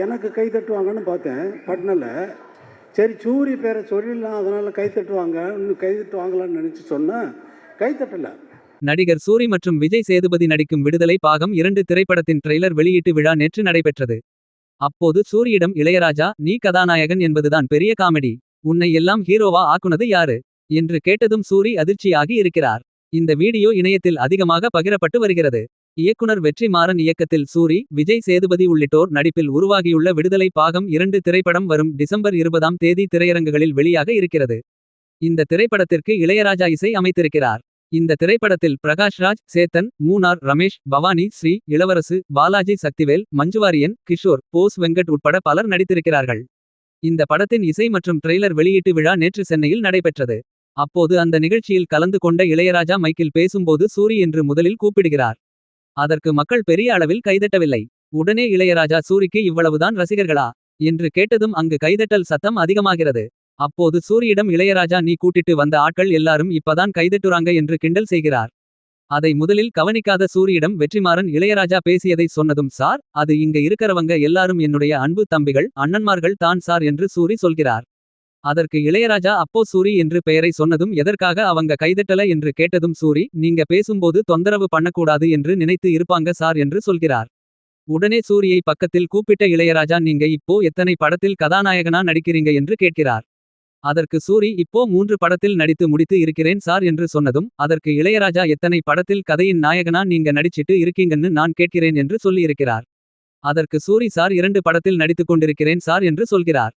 எனக்கு கை தட்டுவாங்கன்னு பார்த்தேன் பட்னில். சரி சூரி பேரை சொல்லிடலாம், அதனால் கை தட்டுவாங்க, இன்னும் கை தட்டுவாங்களான்னு நினச்சி சொன்னேன். கை தட்டலை. நடிகர் சூரி மற்றும் விஜய் சேதுபதி நடிக்கும் விடுதலை பாகம் 2 திரைப்படத்தின் ட்ரெய்லர் வெளியீட்டு விழா நேற்று நடைபெற்றது. அப்போது சூரியிடம் இளையராஜா, நீ கதாநாயகன் என்பதுதான் பெரிய காமெடி. உன்னை எல்லாம் ஹீரோவா ஆக்குனது யாரு என்று கேட்டதும் சூரி அதிர்ச்சியாகி இருக்கிறார். இந்த வீடியோ இணையத்தில் அதிகமாக பகிரப்பட்டு வருகிறது. இயக்குனர் வெற்றிமாறன் இயக்கத்தில் சூரி, விஜய் சேதுபதி உள்ளிட்டோர் நடிப்பில் உருவாகியுள்ள விடுதலை பாகம் 2 திரைப்படம் வரும் டிசம்பர் 20ஆம் தேதி திரையரங்குகளில் வெளியாக இருக்கிறது. இந்த திரைப்படத்திற்கு இளையராஜா இசை அமைத்திருக்கிறார். இந்த திரைப்படத்தில் பிரகாஷ் ராஜ், சேத்தன், மூனார் ரமேஷ், பவானி ஸ்ரீ, இளவரசு, பாலாஜி சக்திவேல், மஞ்சுவாரியன், கிஷோர், போஸ் வெங்கட் உட்பட பலர் நடித்திருக்கிறார்கள். இந்த படத்தின் இசை மற்றும் ட்ரெய்லர் வெளியீட்டு விழா நேற்று சென்னையில் நடைபெற்றது. அப்போது அந்த நிகழ்ச்சியில் கலந்து கொண்ட இளையராஜா மைக்கில் பேசும்போது சூரி என்று முதலில் கூப்பிடுகிறார். அதற்கு மக்கள் பெரிய அளவில் கைதட்டவில்லை. உடனே இளையராஜா, சூரிக்கு இவ்வளவுதான் ரசிகர்களா என்று கேட்டதும் அங்கு கைதட்டல் சத்தம் அதிகமாகிறது. அப்போது சூரியிடம் இளையராஜா, நீ கூட்டிட்டு வந்த ஆட்கள் எல்லாரும் இப்பதான் கைதட்டுறாங்க என்று கிண்டல் செய்கிறார். அதை முதலில் கவனிக்காத சூரியிடம் வெற்றிமாறன் இளையராஜா பேசியதை சொன்னதும், சார், அது இங்க இருக்கறவங்க எல்லாரும் என்னுடைய அன்பு தம்பிகள், அண்ணன்மார்கள் தான் சார் என்று சூரி சொல்கிறார். அதற்கு இளையராஜா, அப்போ சூரி என்று பெயரை சொன்னதும் எதற்காக அவங்க கைதட்டல என்று கேட்டதும் சூரி, நீங்க பேசும்போது தொந்தரவு பண்ணக்கூடாது என்று நினைத்து இருப்பாங்க சார் என்று சொல்கிறார். உடனே சூரியை பக்கத்தில் கூப்பிட்ட இளையராஜா, நீங்க இப்போ எத்தனை படத்தில் கதாநாயகனா நடிக்கிறீங்க என்று கேட்கிறார். அதற்கு சூரி, இப்போ 3 படத்தில் நடித்து முடித்து இருக்கிறேன் சார் என்று சொன்னதும், அதற்கு இளையராஜா, எத்தனை படத்தில் கதையின் நாயகனா நீங்க நடிச்சிட்டு இருக்கீங்கன்னு நான் கேட்கிறேன் என்று சொல்லியிருக்கிறார். அதற்கு சூரி, சார் 2 படத்தில் நடித்துக் கொண்டிருக்கிறேன் சார் என்று சொல்கிறார்.